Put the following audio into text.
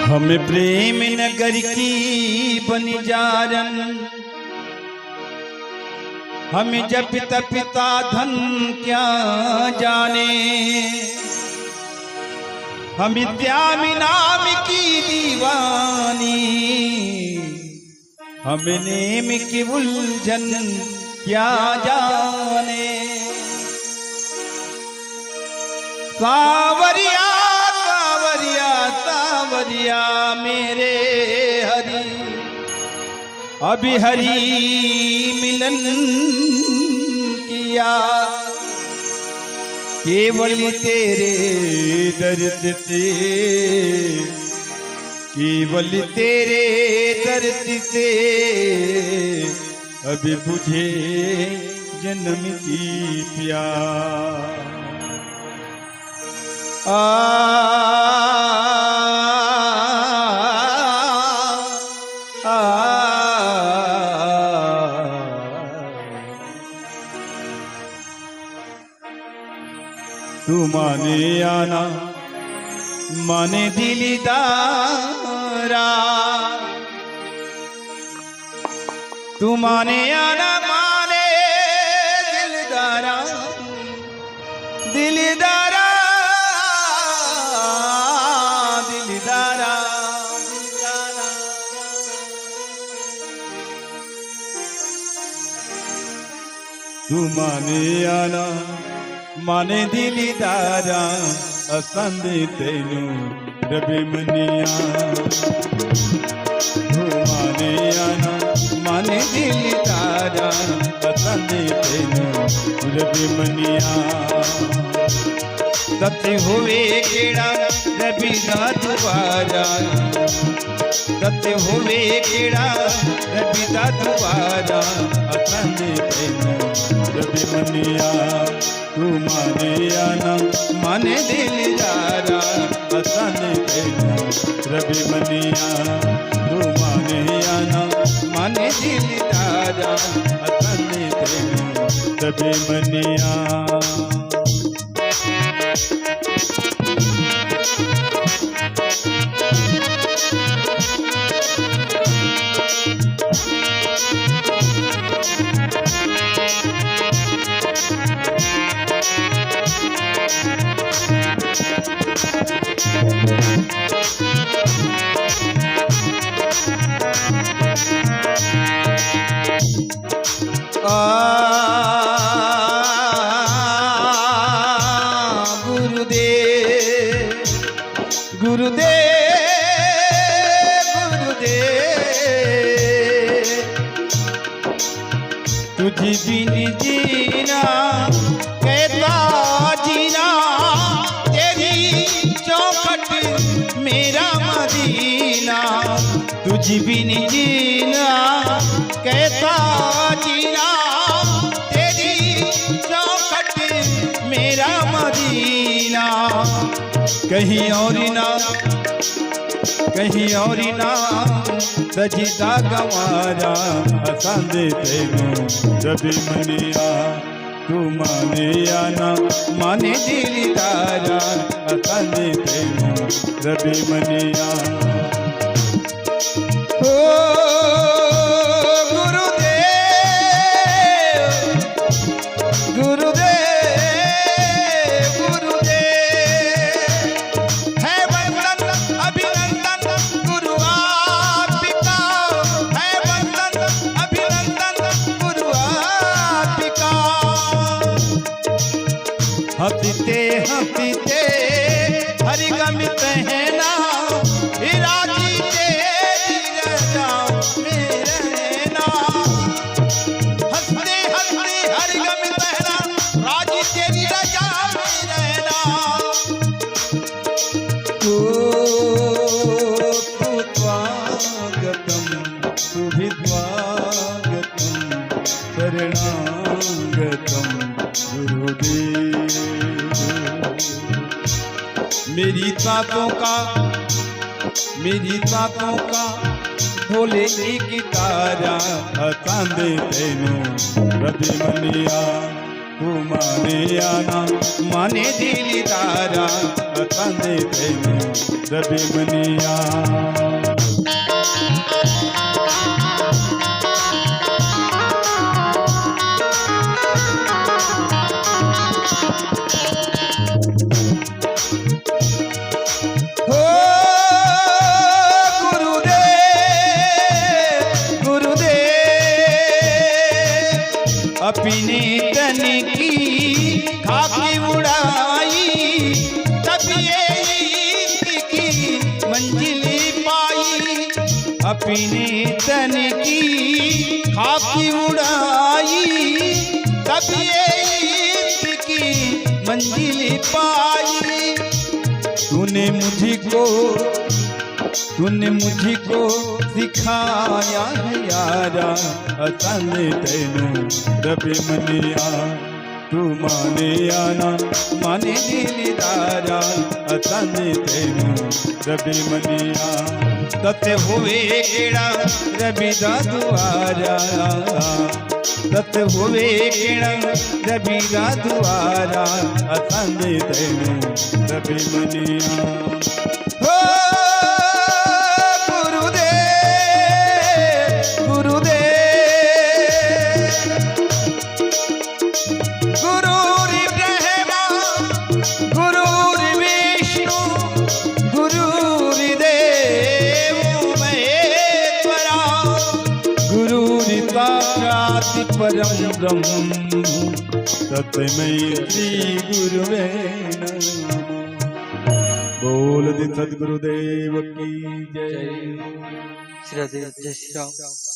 हमें प्रेम नगर की बन जारन, हमें जब पिता धन क्या जाने। हम विद्यामी नाम की दीवानी, हम नेम की उलझन क्या जाने। सावरिया सावरिया सावरिया मेरे हरि, अभी हरि मिलन किया। केवल तेरे दर्द से, केवल तेरे दर्द से अभी बुझे जन्म की प्यास। तू माने आना माने दिलदारा, तू माने आना माने दिलदारा, दिलदारा दिलदारा दिलदारा। तू माने आना माने दिलदारा, असंद तेनू रबे मनिया। तू माने आना माने दिलदारा, असंद तेनू रबे मनिया। तते होवे केड़ा रबी दा दुआरा, तते होवे केड़ा रबी दा दुआरा, असंद तेनू रबे मनिया। तू माने आना माने दिलदारा, असन तेनू रबे मनिया। तू माने आना माने दिलदारा, असन तेनू रबे मनिया। गुरुदेव गुरुदेव गुरुदेव, तुझे बिन जीना कैसा जीना, तेरी चौखट मेरा मदीना। तुझे बिन जीना कैसा जीना, तेरी चौखट मेरा मदीना। कहीं और ना कहीं और ना सजदा गवारा, असंद तेनू रबे मनिया। तू माने आना माने दिलदारा, असंद तेनू रबे मनिया। ओ गुरुदेव गुरुदेव गुरुदेव, है वंदन अभिनंदन गुरु आपका, है वंदन अभिनंदन गुरु आपका। हंसते हंसते हरि गमित है ना, राजी तेरी रजा में रहना। हंसते हंसते हरि गमित है ना, राजी तेरी रजा में रहना। स्वागतम सुभिद्वागतम शरणागतम गुरुदेव। मेरी तातों का बोले एक तारा, असंद तेनू रबे मनिया। तू माने आना माने दिली तारा तने तेने रबी मनिया अपने तन की खाकी उड़ाई तभी की मंजिल पाई अपने तन की खाकी उड़ाई तभी की मंजिल पाई तूने मुझको सिखाया है यारा असन तेनू रबी मनिया तू माने आना माने दिली तारा असन तेनू रबी मनिया तते होवे केड़ा रबी दा दुआरा तते होवे केड़ा रबी दा दुआरा असन तेनू रबी मनिया परम ब्रह्म तत्मय श्री गुरुवे नमः बोल दी सद्गुरुदेव की जय श्री राधे जय श्री राम।